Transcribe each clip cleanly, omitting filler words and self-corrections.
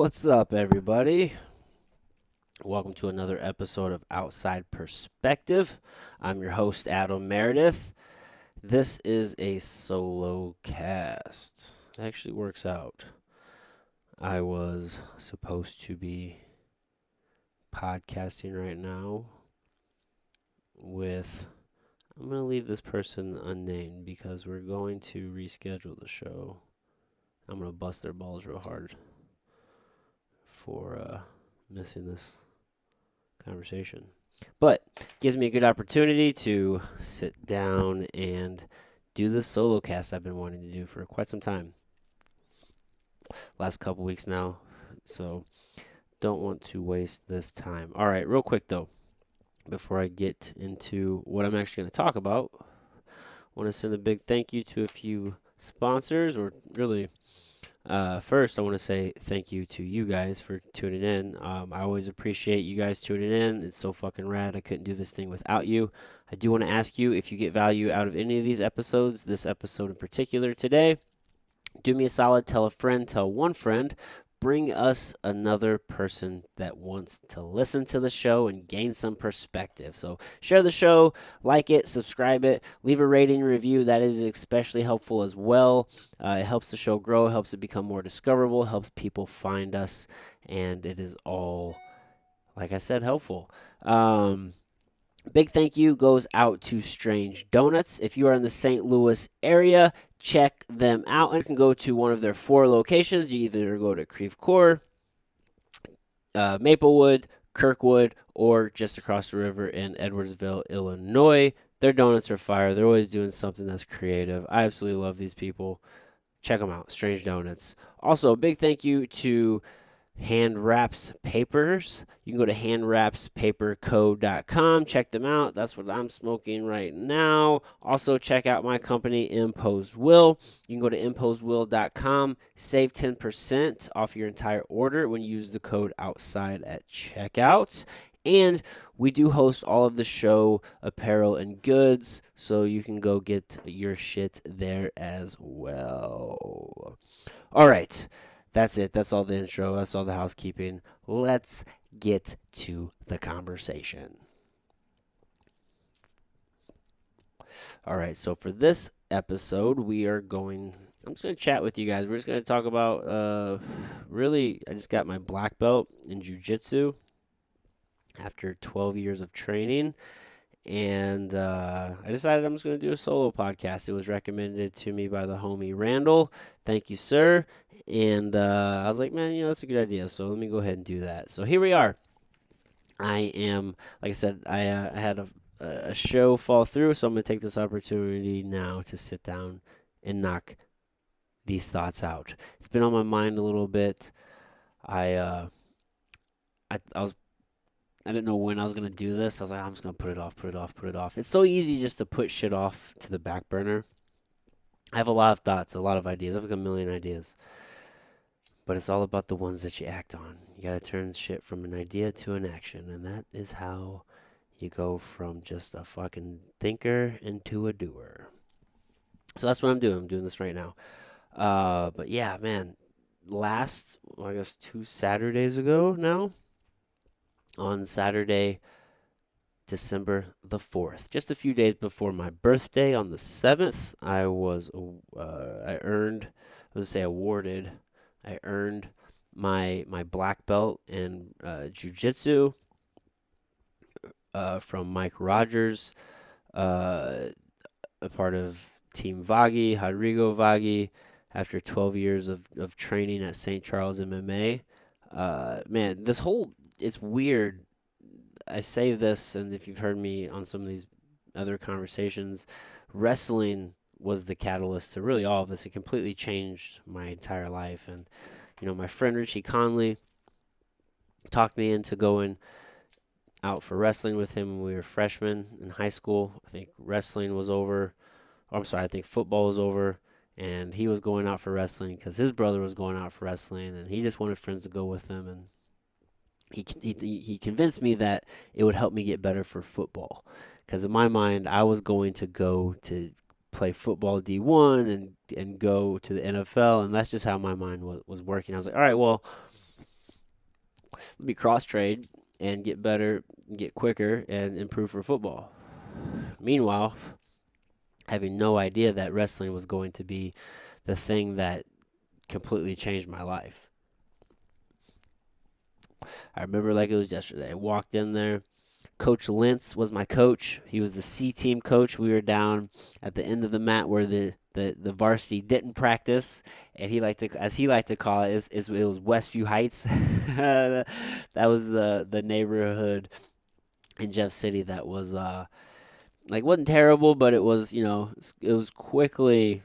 What's up, everybody? Welcome to another episode of Outside Perspective. I'm your host, Adam Meredith. This is a solo cast. It actually works out. I was supposed to be podcasting right now with... I'm going to leave this person unnamed because we're going to reschedule the show. I'm going to bust their balls real hard for missing this conversation. But gives me a good opportunity to sit down and do the solo cast I've been wanting to do for quite some time. Last couple weeks now. So don't want to waste this time. All right, real quick though, before I get into what I'm actually going to talk about, I want to send a big thank you to a few sponsors, or really first, I want to say thank you to you guys for tuning in. I always appreciate you guys tuning in. It's so fucking rad. I couldn't do this thing without you. I do want to ask you if you get value out of any of these episodes, this episode in particular today, do me a solid. Tell a friend, tell one friend. Bring us another person that wants to listen to the show and gain some perspective. So share the show, like it, subscribe it, leave a rating and review. That is especially helpful as well. It helps the show grow, helps it become more discoverable, helps people find us, and it is all, like I said, helpful. Big thank you goes out to Strange Donuts. If you are in the St. Louis area, check them out. And you can go to one of their 4 locations. You either go to Creve Coeur, Maplewood, Kirkwood, or just across the river in Edwardsville, Illinois. Their donuts are fire. They're always doing something that's creative. I absolutely love these people. Check them out, Strange Donuts. Also, a big thank you to Handwraps Papers. You can go to handwrapspaperco.com. Check them out. That's what I'm smoking right now. Also, check out my company, Imposed Will. You can go to imposedwill.com. Save 10% off your entire order when you use the code outside at checkout. And we do host all of the show apparel and goods, so you can go get your shit there as well. All right. That's it. That's all the intro. That's all the housekeeping. Let's get to the conversation. All right. So for this episode, I'm just going to chat with you guys. We're just going to talk about, I just got my black belt in Jiu Jitsu after 12 years of training. And I decided I'm just going to do a solo podcast. It was recommended to me by the homie Randall. Thank you, sir. And I was like, man, that's a good idea. So let me go ahead and do that. So here we are. I am, like I said, I had a show fall through. So I'm going to take this opportunity now to sit down and knock these thoughts out. It's been on my mind a little bit. I didn't know when I was going to do this. I was like, I'm just going to put it off. It's so easy just to put shit off to the back burner. I have a lot of thoughts, a lot of ideas. I have like a million ideas. But it's all about the ones that you act on. You got to turn shit from an idea to an action. And that is how you go from just a fucking thinker into a doer. So that's what I'm doing. I'm doing this right now. But yeah, man. I guess 2 Saturdays ago now. On Saturday, December the 4th, just a few days before my birthday on the 7th, I earned my black belt in Jiu Jitsu from Mike Rogers, a part of Team Vaghi, Rodrigo Vaghi, after 12 years of training at St. Charles MMA. Man, it's weird. I say this, and if you've heard me on some of these other conversations, wrestling was the catalyst to really all of this. It completely changed my entire life. And, my friend Richie Conley talked me into going out for wrestling with him when we were freshmen in high school. I think wrestling was over. I think football was over. And he was going out for wrestling because his brother was going out for wrestling, and he just wanted friends to go with him. And he convinced me that it would help me get better for football, because in my mind I was going to go to play football D1 and go to the NFL, and that's just how my mind was working. I was like, all right, well, let me cross trade and get better, get quicker, and improve for football. Meanwhile, having no idea that wrestling was going to be the thing that completely changed my life. I remember like it was yesterday. I walked in there. Coach Lentz was my coach. He was the C team coach. We were down at the end of the mat where the varsity didn't practice, and he liked to, as he liked to call it, it was Westview Heights. That was the neighborhood in Jeff City that was like wasn't terrible, but it was it was quickly.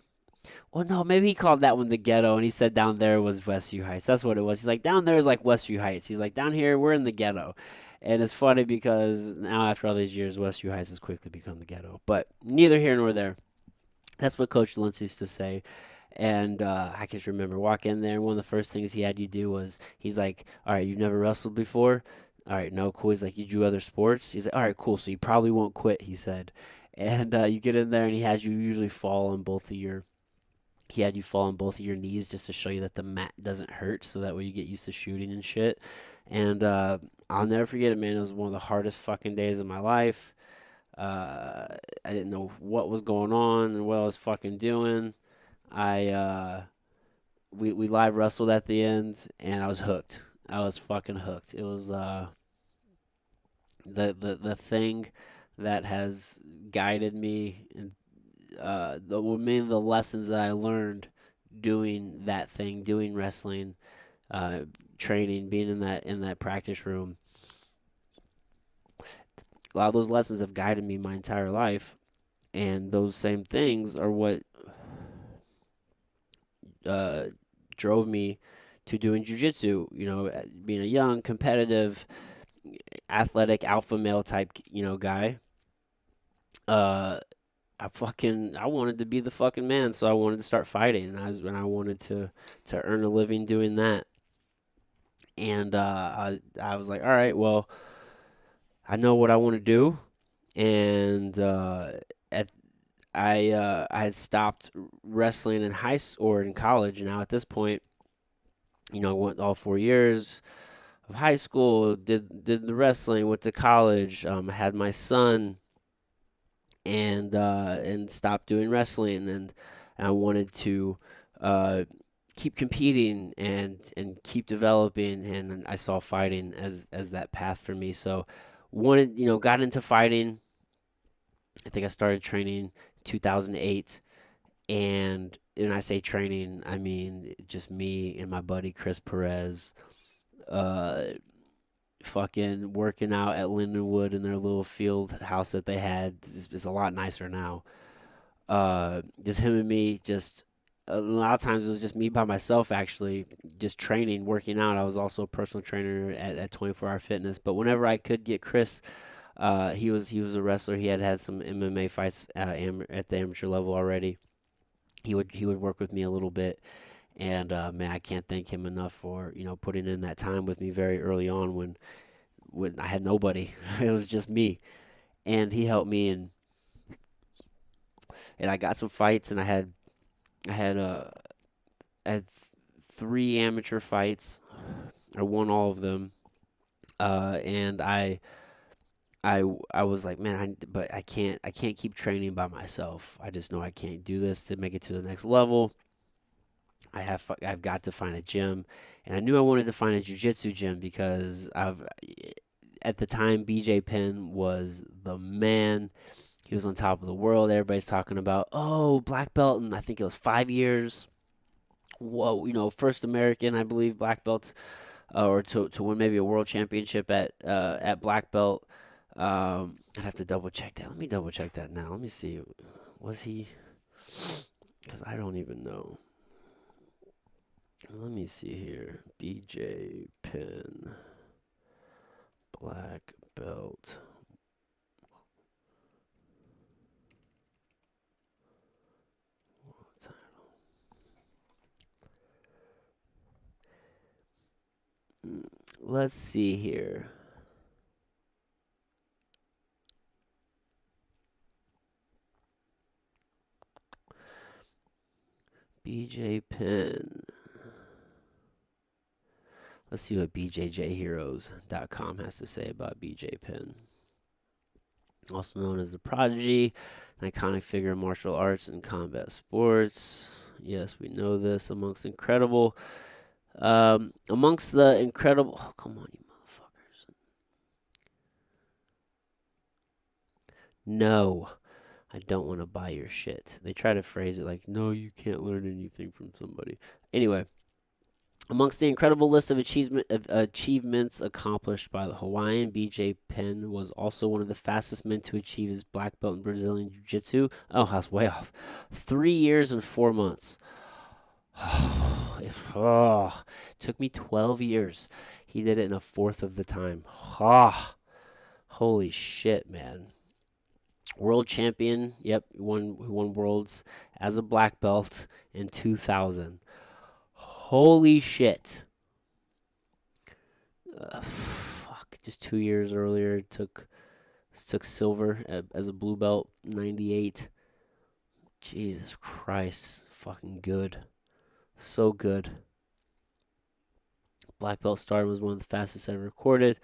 Well, no, maybe he called that one the ghetto, and he said down there was Westview Heights. That's what it was. He's like, down there is like Westview Heights. He's like, down here, we're in the ghetto. And it's funny because now, after all these years, Westview Heights has quickly become the ghetto. But neither here nor there. That's what Coach Lentz used to say. And I can just remember walk in there, and one of the first things he had you do was, he's like, all right, you've never wrestled before? All right, no, cool. He's like, you do other sports? He's like, all right, cool. So you probably won't quit, he said. And you get in there, and he has you usually fall on both of your he had you fall on both of your knees just to show you that the mat doesn't hurt, so that way you get used to shooting and shit. And I'll never forget it, man. It was one of the hardest fucking days of my life. I didn't know what was going on and what I was fucking doing. We live wrestled at the end, and I was hooked. I was fucking hooked. It was the thing that has guided me, and mainly the lessons that I learned doing that thing, doing wrestling, training, being in that practice room. A lot of those lessons have guided me my entire life, and those same things are what uh, drove me to doing jujitsu. Being a young, competitive, athletic, alpha male type, guy. Uh, I wanted to be the fucking man, so I wanted to start fighting, and I wanted to earn a living doing that. And I was like, all right, well, I know what I want to do, and at I had stopped wrestling in high school or in college. And now at this point, I went all 4 years of high school, did the wrestling, went to college, had my son, and stopped doing wrestling, and I wanted to uh, keep competing and keep developing, and I saw fighting as that path for me. So got into fighting. I think I started training 2008, and when I say training, I mean just me and my buddy Chris Perez, uh, fucking working out at Lindenwood in their little field house that they had. It's a lot nicer now. Just him and me, just a lot of times it was just me by myself, actually, just training, working out. I was also a personal trainer at 24 Hour Fitness, but whenever I could get Chris, he was a wrestler. He had some MMA fights at the amateur level already. He would work with me a little bit, and man, I can't thank him enough for putting in that time with me very early on when I had nobody. It was just me, and he helped me, and I got some fights, and I had 3 amateur fights. I won all of them, and I was like, man, but I can't keep training by myself. I just know I can't do this to make it to the next level. I've got to find a gym, and I knew I wanted to find a jiu-jitsu gym because at the time BJ Penn was the man. He was on top of the world. Everybody's talking about, black belt, and I think it was 5 years. Whoa, first American, I believe, black belt, or to win maybe a world championship at black belt. I'd have to double check that. Let me double check that now. Let me see. Was he? Because I don't even know. Let me see here. BJ Penn, black belt. Let's see here. BJ Penn. Let's see what BJJheroes.com has to say about BJ Penn. Also known as the Prodigy, an iconic figure in martial arts and combat sports. Yes, we know this. Amongst the incredible, oh, come on, you motherfuckers. No, I don't want to buy your shit. They try to phrase it like, no, you can't learn anything from somebody. Anyway, amongst the incredible list of achievements accomplished by the Hawaiian, BJ Penn was also one of the fastest men to achieve his black belt in Brazilian Jiu Jitsu. Oh, I was way off. 3 years and 4 months. Took me 12 years. He did it in a fourth of the time. Holy shit, man. World champion. Yep, he won worlds as a black belt in 2000. Holy shit. Just 2 years earlier, took silver as a blue belt, 98. Jesus Christ, fucking good. So good. Black belt stardom was one of the fastest ever recorded.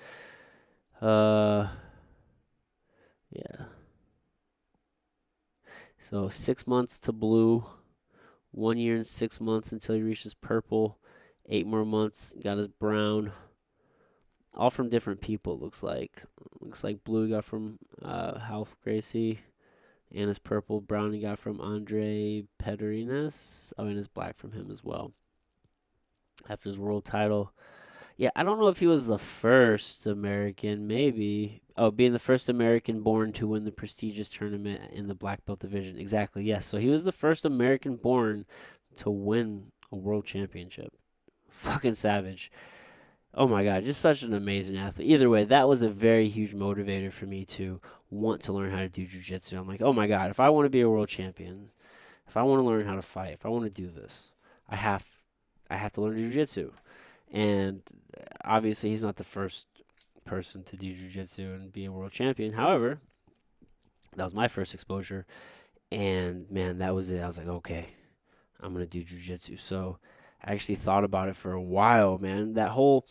Yeah. So 6 months to blue, 1 year and 6 months until he reaches purple. 8 more months, got his brown. All from different people, it looks like. Looks like blue he got from Half Gracie. And his purple, brown he got from Andre Pederinas. Oh, and his black from him as well. After his world title. Yeah, I don't know if he was the first American, maybe. Oh, being the first American born to win the prestigious tournament in the black belt division. Exactly, yes. So he was the first American born to win a world championship. Fucking savage. Oh my God, just such an amazing athlete. Either way, that was a very huge motivator for me to want to learn how to do jiu-jitsu. I'm like, oh my God, if I want to be a world champion, if I want to learn how to fight, if I want to do this, I have to learn jiu-jitsu. And obviously, he's not the first person to do jiu-jitsu and be a world champion. However, that was my first exposure. And man, that was it. I was like, okay, I'm going to do jiu-jitsu. So I actually thought about it for a while, man. The whole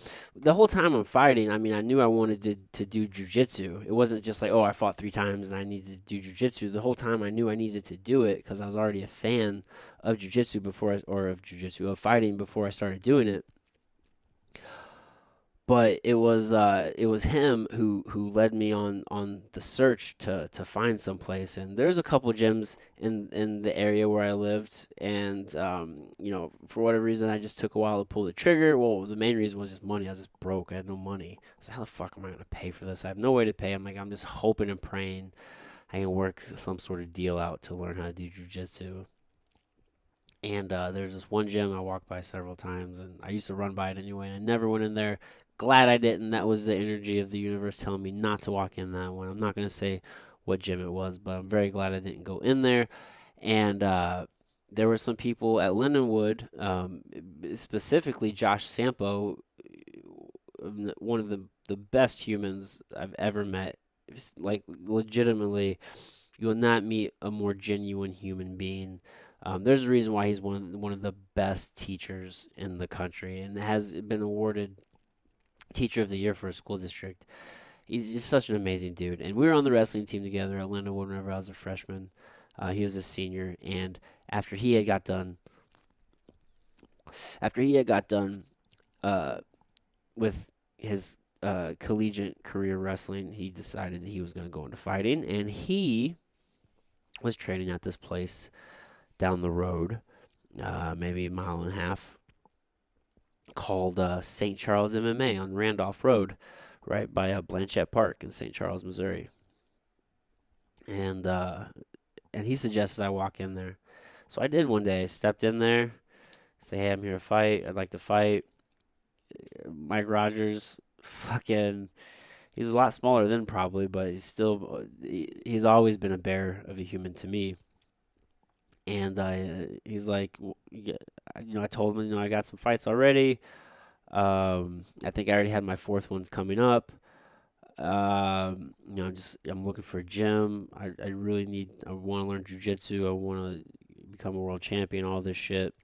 time I'm fighting, I mean, I knew I wanted to do jiu-jitsu. It wasn't just like, oh, I fought 3 times and I needed to do jiu-jitsu. The whole time I knew I needed to do it because I was already a fan of jiu-jitsu of fighting before I started doing it. But it was him who led me on the search to find some place. And there's a couple gyms in the area where I lived, and for whatever reason I just took a while to pull the trigger. Well, the main reason was just money. I was just broke. I had no money. I was like, how the fuck am I gonna pay for this? I have no way to pay. I'm just hoping and praying I can work some sort of deal out to learn how to do jiu-jitsu. And there's this one gym I walked by several times, and I used to run by it anyway, and I never went in there. Glad I didn't. That was the energy of the universe telling me not to walk in that one. I'm not going to say what gym it was, but I'm very glad I didn't go in there. And there were some people at Lindenwood, specifically Josh Sampo, one of the best humans I've ever met. Like, legitimately, you will not meet a more genuine human being. There's a reason why he's one of the best teachers in the country and has been awarded Teacher of the Year for a school district. He's just such an amazing dude. And we were on the wrestling team together at Lindenwood whenever I was a freshman. He was a senior, and after he had got done with his collegiate career wrestling, he decided that he was going to go into fighting, and he was training at this place down the road, maybe a mile and a half, called St. Charles MMA on Randolph Road, right by Blanchette Park in St. Charles, Missouri. And he suggested I walk in there. So I did one day. I stepped in there, say, hey, I'm here to fight. I'd like to fight. Mike Rogers, he's a lot smaller than probably, but he's always been a bear of a human to me. And he's like, I told him, I got some fights already. I think I already had my 4th ones coming up. I'm looking for a gym. I want to learn jiu-jitsu. I want to become a world champion, all this shit.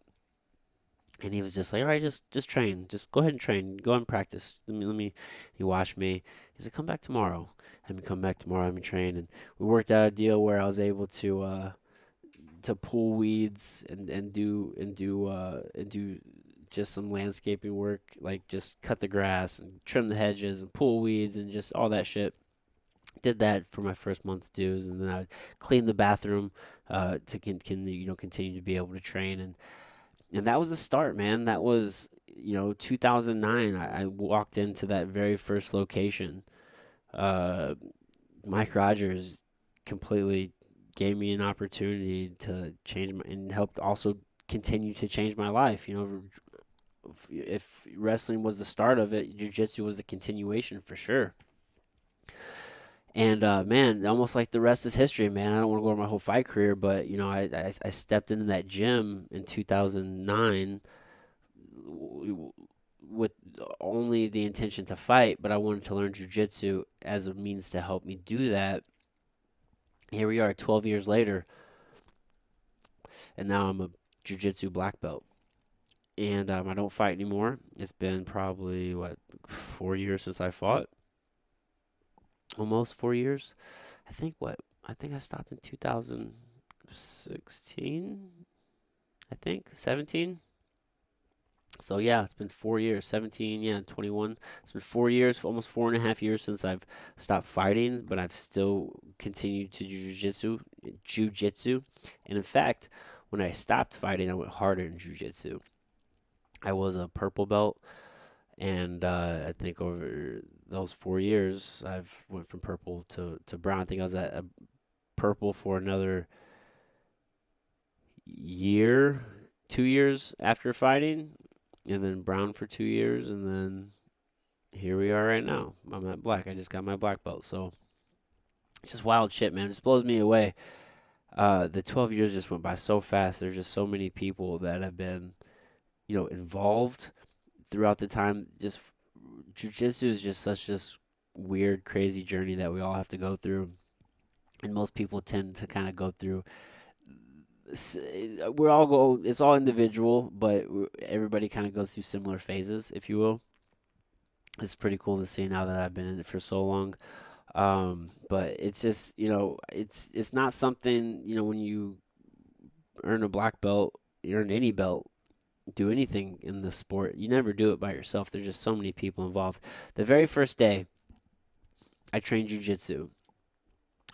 And he was just like, all right, just train, just go ahead and train, go ahead and practice. He watched me. He said, come back tomorrow. Have me come back tomorrow, have me train. And we worked out a deal where I was able to pull weeds and do just some landscaping work, like just cut the grass and trim the hedges and pull weeds and just all that shit. Did that for my first month's dues, and then I would clean the bathroom to continue to be able to train, and that was the start, man. That was 2009. I walked into that very first location. Uh, Mike Rogers completely gave me an opportunity to change my and helped also continue to change my life. If wrestling was the start of it, jiu-jitsu was the continuation for sure. And man, almost like the rest is history, man. I don't want to go over my whole fight career, but I stepped into that gym in 2009 with only the intention to fight, but I wanted to learn jiu-jitsu as a means to help me do that. Here we are 12 years later, and now I'm a jiu-jitsu black belt. And I don't fight anymore. It's been probably, 4 years since I fought? Almost 4 years. I think I stopped in 2016, I think, 17. So yeah, it's been 4 years, 17, yeah, 21. It's been 4 years, almost 4.5 years since I've stopped fighting, but I've still continued to jujitsu. And in fact, when I stopped fighting, I went harder in jujitsu. I was a purple belt, and I think over those 4 years, I've went from purple to brown. I think I was at a purple for another year, 2 years after fighting, and then brown for 2 years, and then here we are right now. I'm at black. I just got my black belt. So it's just wild shit, man. It just blows me away. The 12 years just went by so fast. There's just so many people that have been, involved throughout the time. Just jujitsu is just such this weird, crazy journey that we all have to go through, and most people tend to kind of go through. We're all go. It's all individual, but everybody kind of goes through similar phases, if you will. It's pretty cool to see now that I've been in it for so long. But it's just, it's not something, when you earn a black belt, you earn any belt, do anything in the sport, you never do it by yourself. There's just so many people involved. The very first day I trained jujitsu,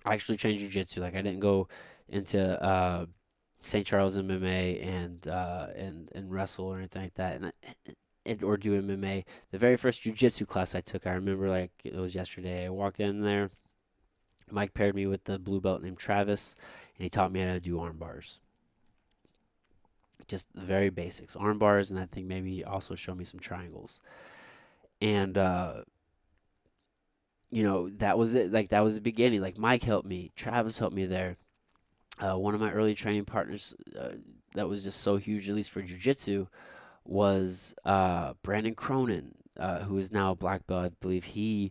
I actually trained jujitsu. Like I didn't go into St. Charles MMA and wrestle or anything like that, or do MMA. The very first jujitsu class I took, I remember like it was yesterday. I walked in there. Mike paired me with the blue belt named Travis, and he taught me how to do arm bars. Just the very basics, arm bars, and I think maybe he also showed me some triangles. And that was it. Like that was the beginning. Like Mike helped me, Travis helped me there. One of my early training partners that was just so huge, at least for jiu-jitsu, was Brandon Cronin, who is now a black belt. I believe I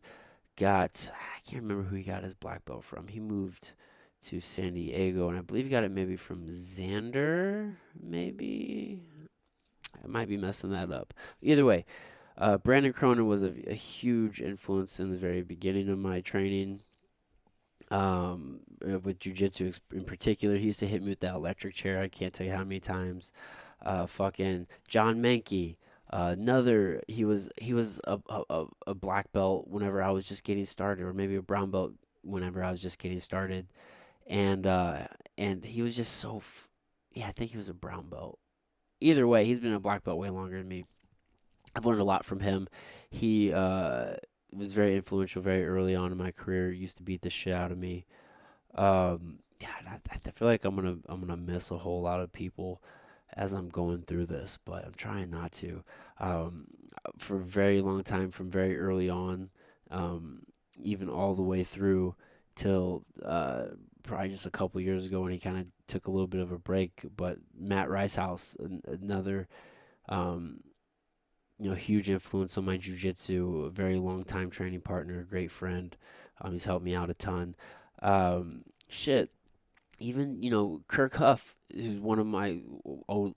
can't remember who he got his black belt from. He moved to San Diego, and I believe he got it maybe from Xander, maybe. I might be messing that up. Either way, Brandon Cronin was a huge influence in the very beginning of my training. With jiu-jitsu in particular, he used to hit me with that electric chair. I can't tell you how many times. Fucking John Mankey, he was a black belt whenever I was just getting started, or maybe a brown belt whenever I was just getting started, and he was just yeah, I think he was a brown belt. Either way, he's been a black belt way longer than me. I've learned a lot from him. He was very influential very early on in my career. Used to beat the shit out of me. Yeah, I feel like I'm gonna miss a whole lot of people as I'm going through this, but I'm trying not to. Um, for a very long time, from very early on, um, even all the way through till probably just a couple years ago when he kind of took a little bit of a break. But Matt Ricehouse, another um, huge influence on my jujitsu, a very long time training partner, great friend. He's helped me out a ton. Shit. even, Kirk Huff, who's one of my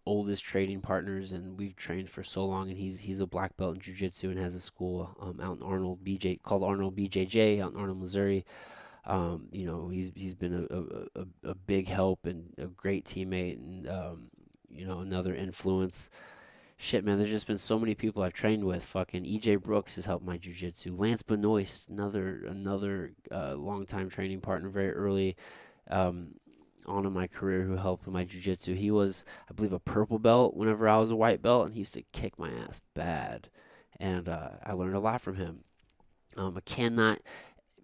oldest training partners, and we've trained for so long, and he's a black belt in jiu-jitsu and has a school out in Arnold, called Arnold BJJ, out in Arnold, Missouri. He's been a big help and a great teammate, and another influence. Shit, man, there's just been so many people I've trained with. Fucking EJ Brooks has helped my jiu-jitsu. Lance Benoist, another longtime training partner, very early um, on in my career, who helped with my jiu-jitsu. He was, I believe, a purple belt whenever I was a white belt, and he used to kick my ass bad. And I learned a lot from him. I cannot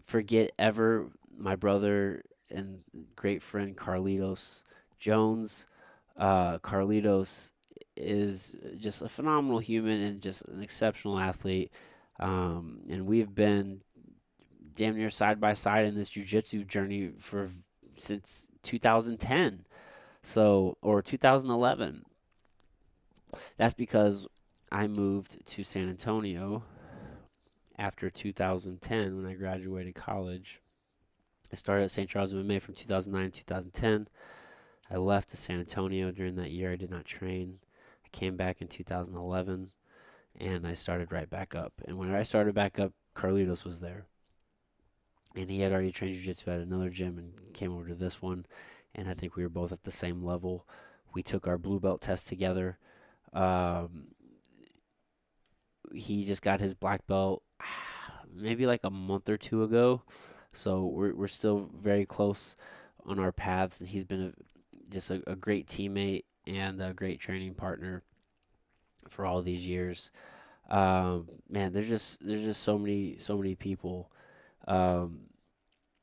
forget ever my brother and great friend Carlitos Jones. Carlitos is just a phenomenal human and just an exceptional athlete. And we've been damn near side by side in this jiu-jitsu journey for since 2010, or 2011. That's because I moved to San Antonio after 2010 when I graduated college. I started at St. Charles MMA from 2009 to 2010. I left to San Antonio during that year. I did not train. I came back in 2011 and I started right back up. And when I started back up, Carlitos was there. And he had already trained jiu-jitsu at another gym and came over to this one. And I think we were both at the same level. We took our blue belt test together. Um, he just got his black belt maybe like a month or two ago. So we're still very close on our paths, and he's been just a great teammate and a great training partner for all these years. Man, there's just so many people. Um,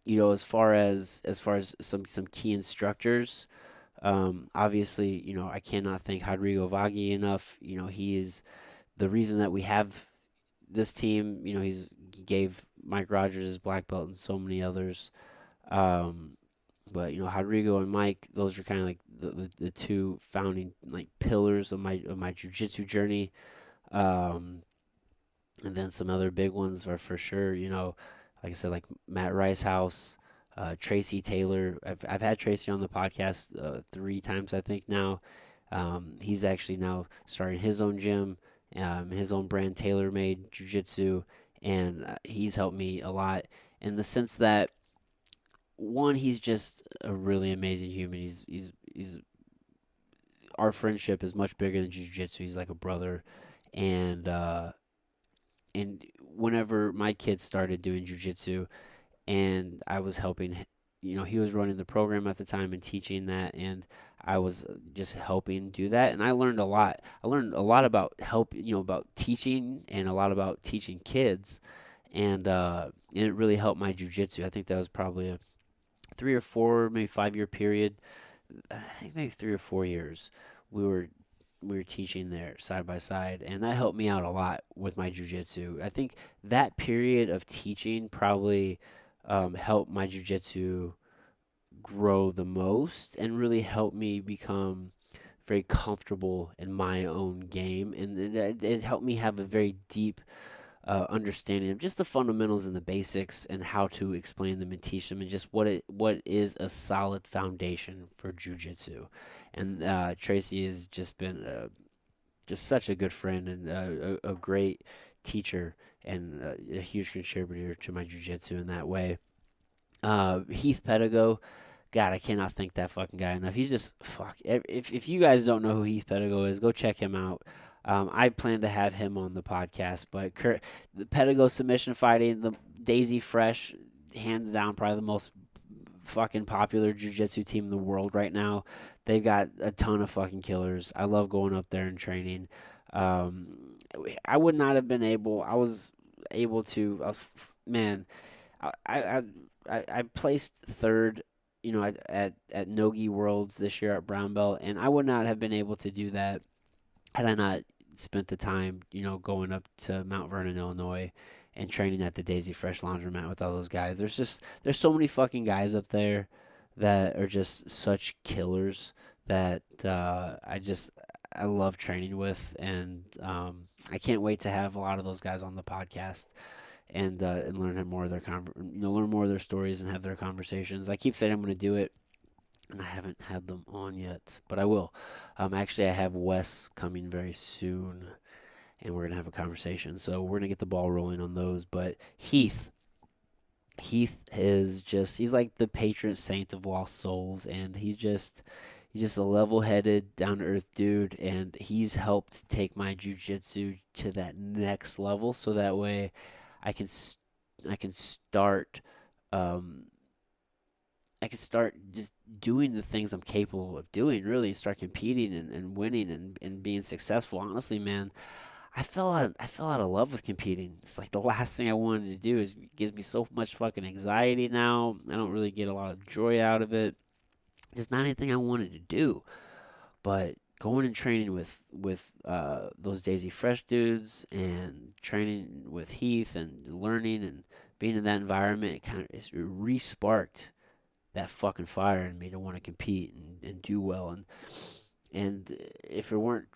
as far as some key instructors, obviously, I cannot thank Rodrigo Vaghi enough. He is the reason that we have this team. He gave Mike Rogers his black belt and so many others. Um, but Rodrigo and Mike, those are kind of like the two founding like pillars of my jujitsu journey. Um, and then some other big ones are for sure. Like I said, like Matt Ricehouse, Tracy Taylor. I've had Tracy on the podcast 3 times I think now. He's actually now starting his own gym, his own brand, TaylorMade Jiu Jitsu, and he's helped me a lot in the sense that one, he's just a really amazing human. He's our friendship is much bigger than Jiu Jitsu. He's like a brother, and whenever my kids started doing Jiu Jitsu, and I was helping. He was running the program at the time and teaching that, and I was just helping do that, and I learned a lot. I learned a lot about about teaching, and a lot about teaching kids, and it really helped my jujitsu. I think that was probably a 3 or 4, maybe 5 year period. I think maybe 3 or 4 years. We were we were teaching there side by side, and that helped me out a lot with my jujitsu. I think that period of teaching probably helped my jujitsu grow the most and really helped me become very comfortable in my own game, and it helped me have a very deep understanding of just the fundamentals and the basics and how to explain them and teach them, and just what is a solid foundation for jujitsu. And Tracy has just been just such a good friend and a great teacher and a huge contributor to my jujitsu in that way. Heath Pedigo, God, I cannot thank that fucking guy enough. He's just fuck. If you guys don't know who Heath Pedigo is, go check him out. I plan to have him on the podcast, but the Pedigo submission fighting, the Daisy Fresh, hands down, probably the most fucking popular jiu-jitsu team in the world right now. They've got a ton of fucking killers. I love going up there and training. I would not have been able. I was able to. Man, I, I I placed third, at Nogi Worlds this year at Brown Belt, and I would not have been able to do that had I not spent the time, going up to Mount Vernon, Illinois, and training at the Daisy Fresh Laundromat with all those guys. There's so many fucking guys up there that are just such killers that I love training with, and I can't wait to have a lot of those guys on the podcast and learn more of their learn more of their stories and have their conversations. I keep saying I'm going to do it. and I haven't had them on yet, but I will. Actually, I have Wes coming very soon, and we're gonna have a conversation. So we're gonna get the ball rolling on those. But Heath is just he's like the patron saint of lost souls, and he's just a level-headed, down-to-earth dude, and he's helped take my jujitsu to that next level. So that way, I can I can start um, I can start just doing the things I'm capable of doing. Really, start competing and winning and being successful. Honestly, man, I fell out of love with competing. It's like the last thing I wanted to do. Is it gives me so much fucking anxiety now. I don't really get a lot of joy out of it. Just not anything I wanted to do. But going and training with those Daisy Fresh dudes and training with Heath and learning and being in that environment, it kind of it re-sparked that fucking fire in me to want to compete and do well. And if it weren't,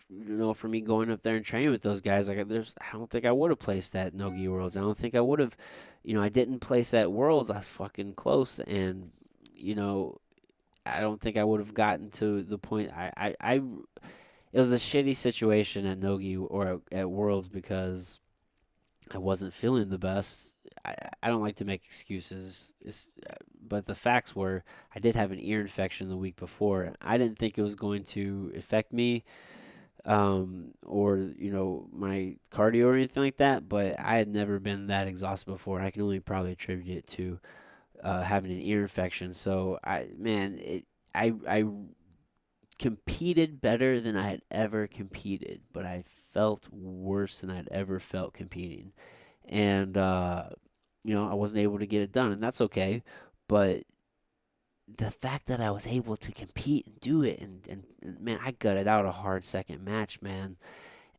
for me going up there and training with those guys, I don't think I would have placed at Nogi Worlds. I don't think I would have, I didn't place at Worlds. I was fucking close, and you know, I don't think I would have gotten to the point. It was a shitty situation at Nogi or at Worlds because I wasn't feeling the best. I don't like to make excuses, but the facts were I did have an ear infection the week before. I didn't think it was going to affect me, or my cardio or anything like that. But I had never been that exhausted before, and I can only probably attribute it to having an ear infection. So I competed better than I had ever competed, but I felt worse than I'd ever felt competing. And I wasn't able to get it done, and that's okay. But the fact that I was able to compete and do it, and man, I gutted out a hard second match, man.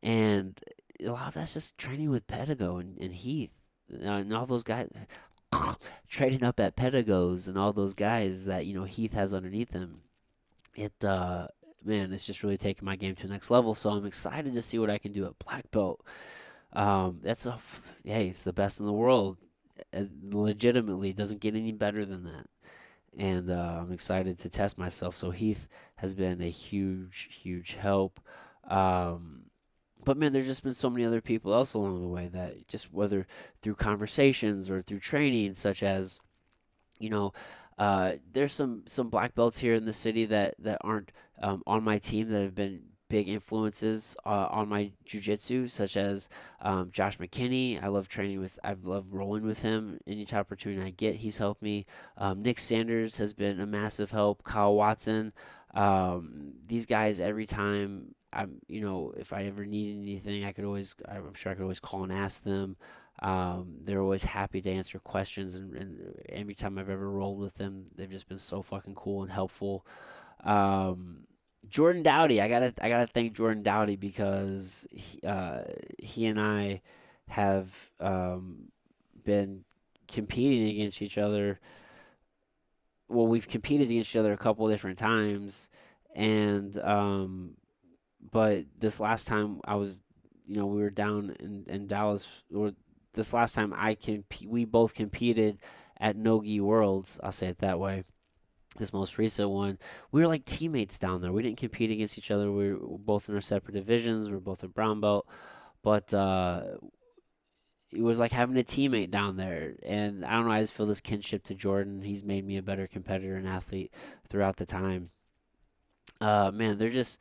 And a lot of that's just training with Pedigo and Heath and all those guys. Trading up at Pedagos and all those guys that Heath has underneath him. Man, it's just really taken my game to the next level. So I'm excited to see what I can do at black belt. Hey, it's the best in the world. Legitimately, doesn't get any better than that. And I'm excited to test myself. So Heath has been a huge, huge help. But man, there's just been so many other people else along the way that just whether through conversations or through training, such as you know, there's some black belts here in the city that aren't on my team that have been big influences on my jujitsu, such as Josh McKinney. I love rolling with him. Any opportunity I get, he's helped me. Nick Sanders has been a massive help. Kyle Watson. These guys, every time if I ever need anything, I'm sure I could always call and ask them. They're always happy to answer questions, and every time I've ever rolled with them, they've just been so fucking cool and helpful. Jordan Dowdy, I gotta thank Jordan Dowdy because he and I have been competing against each other. Well, we've competed against each other a couple of different times, and but this last time I was, we were down in Dallas, or this last time we both competed at Nogi Worlds. I'll say it that way. This most recent one, we were like teammates down there. We didn't compete against each other. We were both in our separate divisions. We were both a brown belt, but it was like having a teammate down there. And I don't know. I just feel this kinship to Jordan. He's made me a better competitor and athlete throughout the time. Man, they're just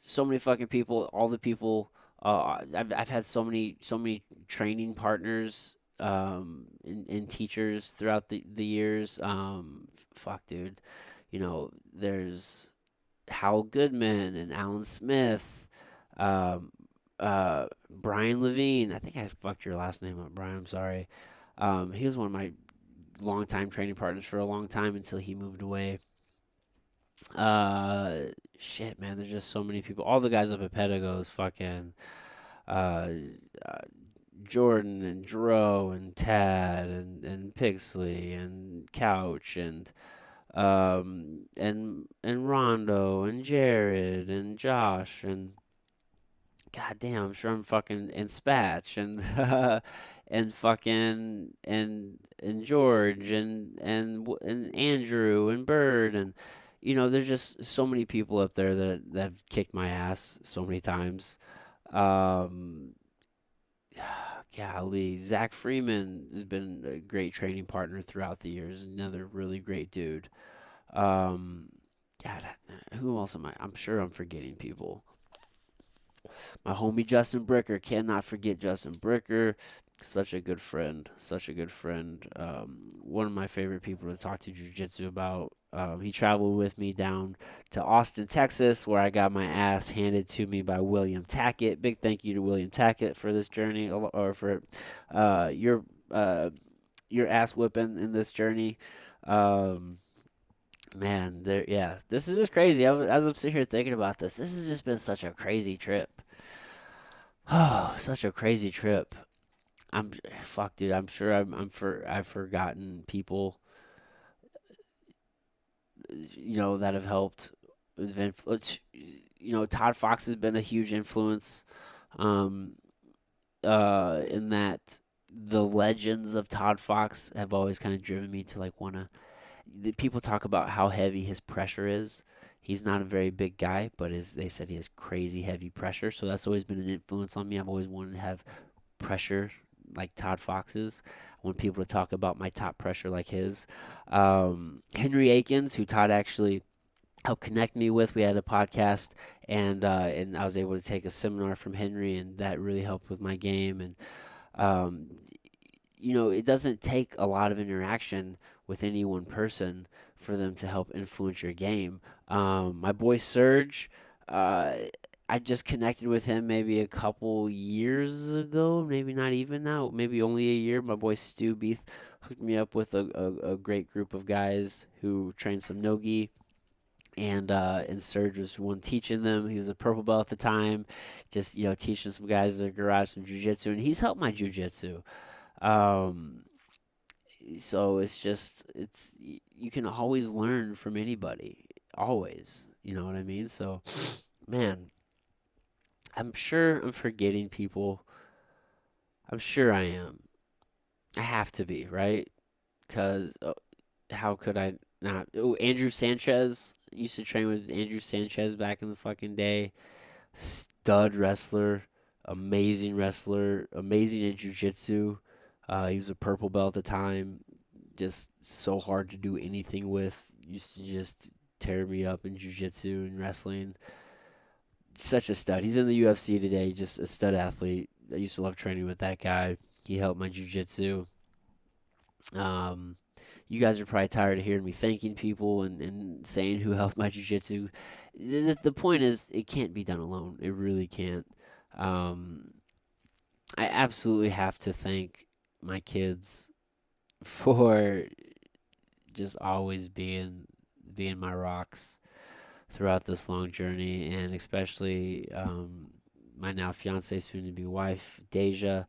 so many fucking people. All the people. I've had so many training partners and teachers throughout the years. Fuck, dude. There's Howell Goodman and Alan Smith, Brian Levine. I think I fucked your last name up, Brian. I'm sorry. He was one of my longtime training partners for a long time until he moved away. Uh, Shit, man. There's just so many people. All the guys up at Pedagog's fucking uh, uh, Jordan and Dro and Tad and Pixley and Couch and Rondo and Jared and Josh and goddamn, I'm sure I'm fucking and Spatch and and fucking and George and Andrew and Bird and there's just so many people up there that have kicked my ass so many times. Um, Golly, Zach Freeman has been a great training partner throughout the years. Another really great dude. Um, God, who else am I? I'm sure I'm forgetting people. My homie Justin Bricker, cannot forget Justin Bricker. Such a good friend. Such a good friend. One of my favorite people to talk to jiu-jitsu about. He traveled with me down to Austin, Texas, where I got my ass handed to me by William Tackett. Big thank you to William Tackett for this journey, or for uh, your uh, your ass whipping in this journey. Um, Man, this is just crazy. As I'm sitting here thinking about this, this has just been such a crazy trip. Oh, such a crazy trip. I'm fuck, dude. I'm sure I've forgotten people, that have helped. Todd Fox has been a huge influence. Um, in that the legends of Todd Fox have always kind of driven me to like wanna. People talk about how heavy his pressure is. He's not a very big guy, but they said he has crazy heavy pressure. So that's always been an influence on me. I've always wanted to have pressure like Todd Fox's. I want people to talk about my top pressure like his. Henry Akins, who Todd actually helped connect me with. We had a podcast, and I was able to take a seminar from Henry, and that really helped with my game. And um, it doesn't take a lot of interaction with any one person for them to help influence your game. My boy Serge, uh, I just connected with him maybe a couple years ago, maybe not even now, maybe only a year. My boy Stu Beeth hooked me up with a great group of guys who trained some nogi. And Serge was one teaching them. He was a purple belt at the time, just teaching some guys in the garage some jujitsu, and he's helped my jujitsu. Um, so you can always learn from anybody, always. You know what I mean? So, man, I'm sure I'm forgetting people. I'm sure I am. I have to be, right? Because how could I not? Oh, Andrew Sanchez. Used to train with Andrew Sanchez back in the fucking day. Stud wrestler, amazing in jiu-jitsu. He was a purple belt at the time. Just so hard to do anything with. Used to just tear me up in jiu-jitsu and wrestling. Such a stud. He's in the UFC today. Just a stud athlete. I used to love training with that guy. He helped my jiu-jitsu. Um, you guys are probably tired of hearing me thanking people and saying who helped my jiu-jitsu. The point is, it can't be done alone. It really can't. Um, I absolutely have to thank my kids for just always being my rocks throughout this long journey, and especially my now fiance, soon to be wife, Deja.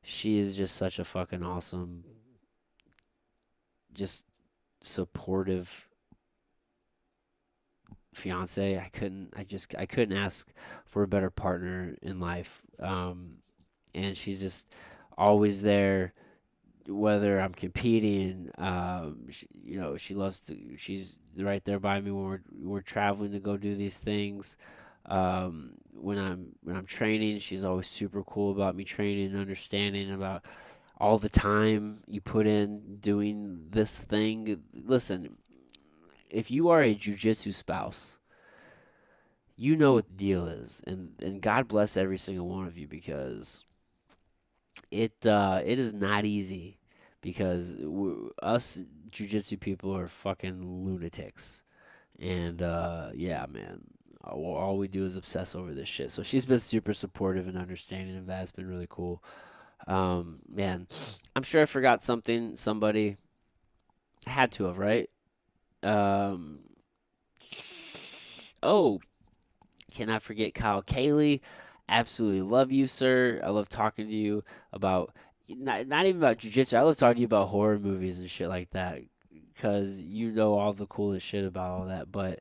She is just such a fucking awesome, just supportive fiance. I couldn't ask for a better partner in life. And she's just always there, whether I'm competing. She loves to. She's right there by me when we're traveling to go do these things. When I'm training, she's always super cool about me training and understanding about all the time you put in doing this thing. Listen, if you are a jujitsu spouse, you know what the deal is, and God bless every single one of you, because it is not easy, because us jujitsu people are fucking lunatics, and yeah, man, all we do is obsess over this shit. So she's been super supportive and understanding of that. It's been really cool. Man, I'm sure I forgot somebody. I had to have, right? Um, oh, cannot forget Kyle Cayley. Absolutely love you, sir. I love talking to you about not even about jujitsu. I love talking to you about horror movies and shit like that, because you know all the coolest shit about all that. But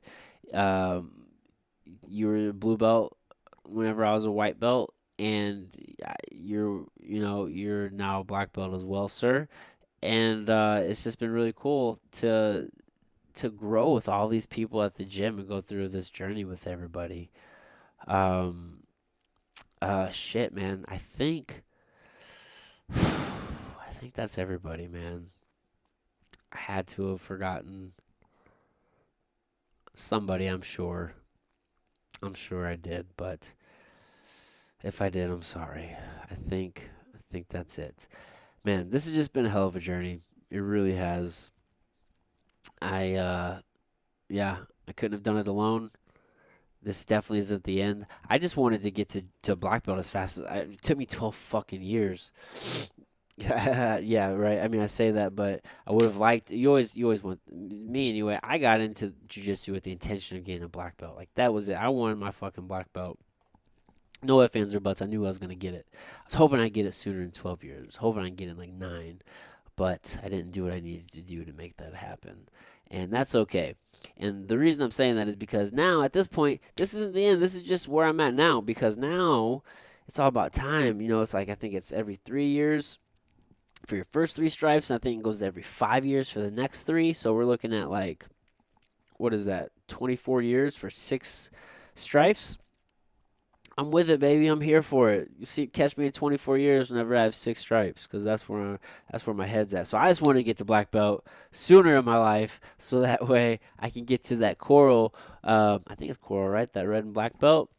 um, you were a blue belt whenever I was a white belt, and you're now a black belt as well, sir. And it's just been really cool to grow with all these people at the gym and go through this journey with everybody. Um, shit, man. I think that's everybody, man. I had to have forgotten somebody, I'm sure. I'm sure I did, but if I did, I'm sorry. I think that's it. Man, this has just been a hell of a journey. It really has. I yeah, I couldn't have done it alone. This definitely isn't the end. I just wanted to get to black belt as fast as it took me 12 fucking years. Yeah, right. I mean, I say that, but I would have liked. You always want me anyway. I got into jujitsu with the intention of getting a black belt. Like that was it. I wanted my fucking black belt. No ifs, ands, or buts. I knew I was gonna get it. I was hoping I'd get it sooner than 12 years. I was hoping I'd get it in like 9, but I didn't do what I needed to do to make that happen, and that's okay. And the reason I'm saying that is because now, at this point, this isn't the end. This is just where I'm at now. Because now, it's all about time. It's like I think it's every 3 years for your first 3 stripes, and I think it goes every 5 years for the next three. So we're looking at like, what is that? 24 years for 6 stripes. I'm with it, baby. I'm here for it. You see, catch me in 24 years whenever I have 6 stripes, because that's where my head's at. So I just want to get to black belt sooner in my life, so that way I can get to that coral. I think it's coral, right? That red and black belt.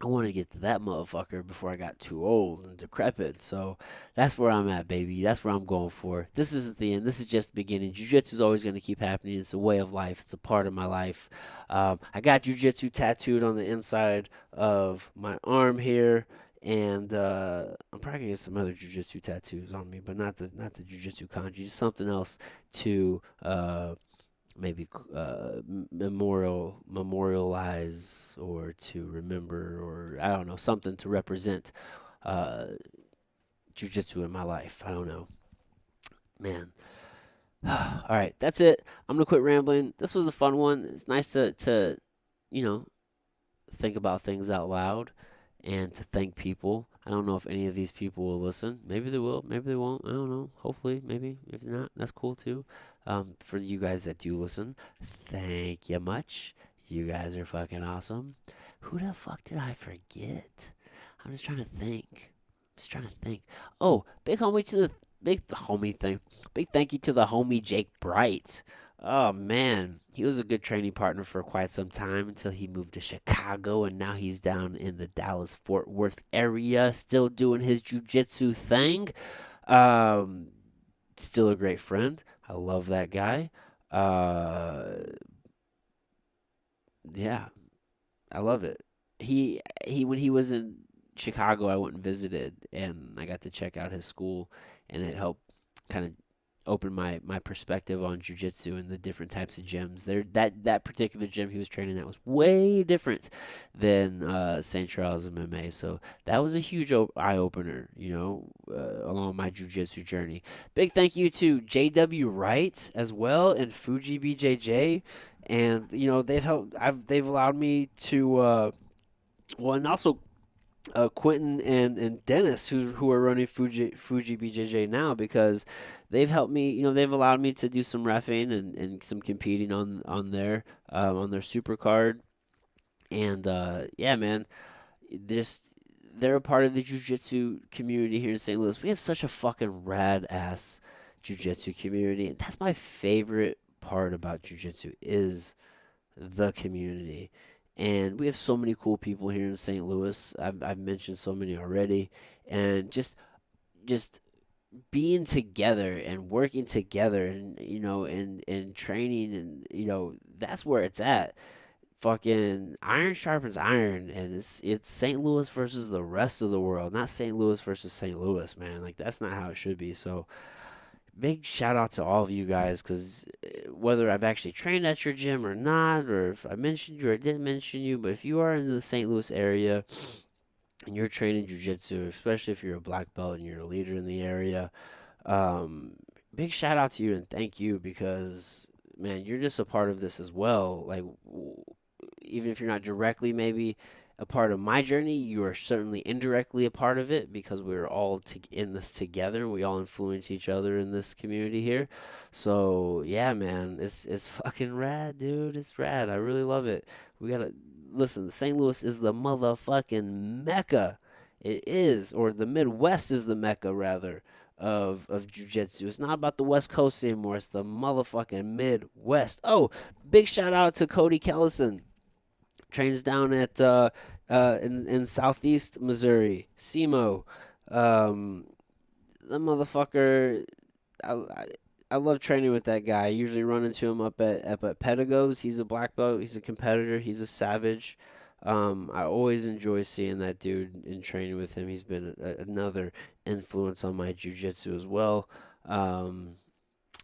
I want to get to that motherfucker before I got too old and decrepit. So that's where I'm at, baby. That's where I'm going for. This isn't the end. This is just the beginning. Jiu-Jitsu is always going to keep happening. It's a way of life. It's a part of my life. I got Jiu-Jitsu tattooed on the inside of my arm here. And I'm probably gonna get some other jujitsu tattoos on me, but not the jujitsu kanji, just something else to maybe memorialize or to remember, or I don't know, something to represent uh, jujitsu in my life. I don't know, man. All right, that's it. I'm gonna quit rambling. This was a fun one. It's nice to you know think about things out loud and to thank people. I don't know if any of these people will listen. Maybe they will. Maybe they won't. I don't know. Hopefully, maybe. If not, that's cool too. For you guys that do listen, thank you much. You guys are fucking awesome. Who the fuck did I forget? I'm just trying to think. Oh, big homie thing. Big thank you to the homie Jake Bright. Oh man, he was a good training partner for quite some time until he moved to Chicago, and now he's down in the Dallas Fort Worth area, still doing his jujitsu thing. Um, Still a great friend. I love that guy. Uh, yeah, I love it. He when he was in Chicago, I went and visited, and I got to check out his school, and it helped kind of open my perspective on jujitsu and the different types of gyms. That particular gym he was training at was way different than St. Charles MMA. So that was a huge eye opener, along my jujitsu journey. Big thank you to JW Wright as well and Fuji BJJ, and they've allowed me to and also Quentin and Dennis, who are running Fuji BJJ now, because they've helped me. They've allowed me to do some reffing and some competing on their super card. And yeah, man, just they're a part of the jiu-jitsu community here in St. Louis. We have such a fucking rad ass jiu-jitsu community, and that's my favorite part about jiu-jitsu is the community. And we have so many cool people here in St. Louis. I've mentioned so many already, and just being together and working together, and and training, and that's where it's at. Fucking iron sharpens iron, and it's St. Louis versus the rest of the world, not St. Louis versus St. Louis, man. Like that's not how it should be. So big shout out to all of you guys, because whether I've actually trained at your gym or not, or if I mentioned you or didn't mention you, but if you are in the St. Louis area and you're training jujitsu, especially if you're a black belt and you're a leader in the area, um, big shout out to you and thank you, because man, you're just a part of this as well. Like even if you're not directly maybe a part of my journey. You are certainly indirectly a part of it because we're all in this together. We all influence each other in this community here. So yeah, man, it's fucking rad, dude. It's rad. I really love it. We gotta listen. St. Louis is the motherfucking mecca. It is, or the Midwest is the mecca rather of jiu-jitsu. It's not about the West Coast anymore. It's the motherfucking Midwest. Oh, big shout out to Cody Kellison. Trains down at in Southeast Missouri, SEMO. The motherfucker, I, I I love training with that guy. I usually run into him up at Pedagog's. He's a black belt. He's a competitor. He's a savage. I always enjoy seeing that dude and training with him. He's been another influence on my jujitsu as well. Um,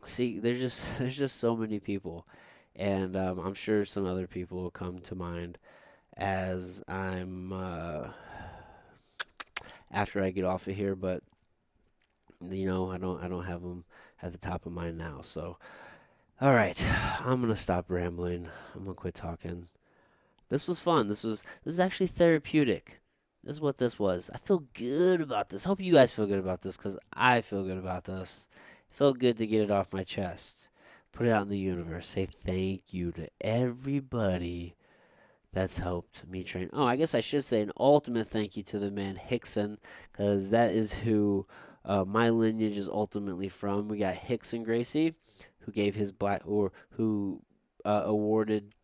See, there's just so many people, and I'm sure some other people will come to mind as I'm after I get off of here. But I don't have them at the top of mind now. So, all right, I'm gonna stop rambling. I'm gonna quit talking. This was fun. This was actually therapeutic. This is what this was. I feel good about this. Hope you guys feel good about this because I feel good about this. It felt good to get it off my chest. Put it out in the universe. Say thank you to everybody that's helped me train. Oh, I guess I should say an ultimate thank you to the man Hickson because that is who my lineage is ultimately from. We got Hickson Gracie, who gave his black or who awarded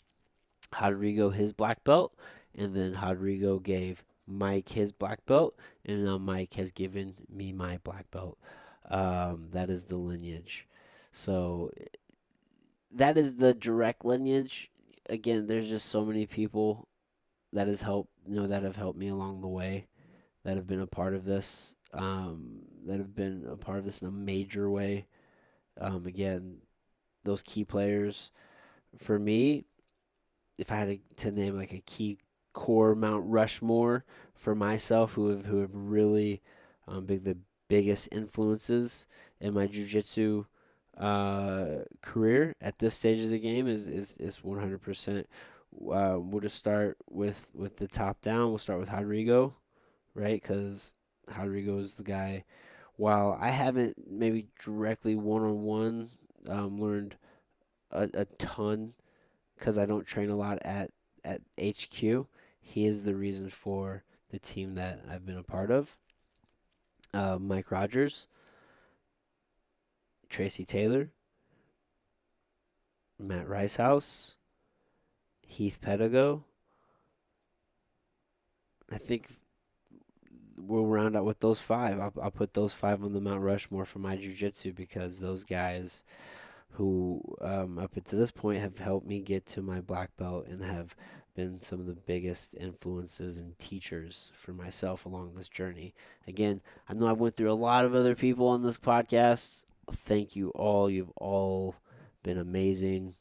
Rodrigo his black belt, and then Rodrigo gave Mike his black belt, and now Mike has given me my black belt. That is the lineage. So that is the direct lineage. Again, there's just so many people that have helped me along the way, that have been a part of this, that have been a part of this in a major way. Again, those key players for me, if I had to name like a key core Mount Rushmore for myself, who have really been the biggest influences in my jujitsu career at this stage of the game is 100%. We'll just start with the top down. We'll start with Rodrigo, right? Because Rodrigo is the guy. While I haven't maybe directly one on one learned a ton because I don't train a lot at HQ, he is the reason for the team that I've been a part of. Mike Rogers, Tracy Taylor, Matt Ricehouse, Heath Pedigo. I think we'll round out with those five. I'll put those five on the Mount Rushmore for my jiu-jitsu because those guys who up until this point have helped me get to my black belt and have been some of the biggest influences and teachers for myself along this journey. Again, I know I went through a lot of other people on this podcast. Thank you all. You've all been amazing.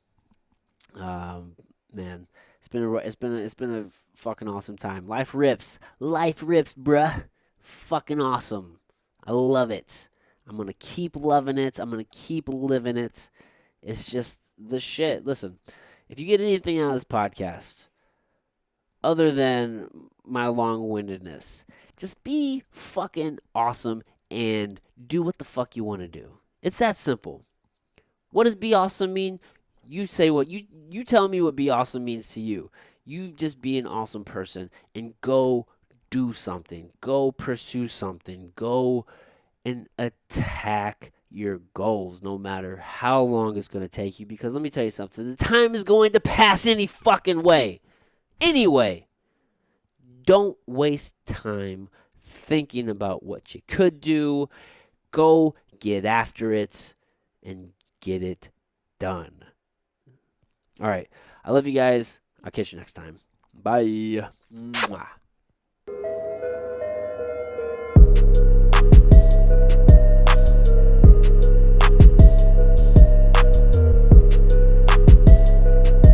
Man, it's been a fucking awesome time. Life rips, bruh. Fucking awesome. I love it. I'm gonna keep loving it. I'm gonna keep living it. It's just the shit. Listen, if you get anything out of this podcast, other than my long-windedness, just be fucking awesome and do what the fuck you want to do. It's that simple. What does be awesome mean? You say what you tell me what be awesome means to you. You just be an awesome person and go do something. Go pursue something. Go and attack your goals no matter how long it's going to take you, because let me tell you something, the time is going to pass any fucking way. Anyway, don't waste time thinking about what you could do. Go get after it and get it done. All right. I love you guys. I'll catch you next time. Bye. Mwah.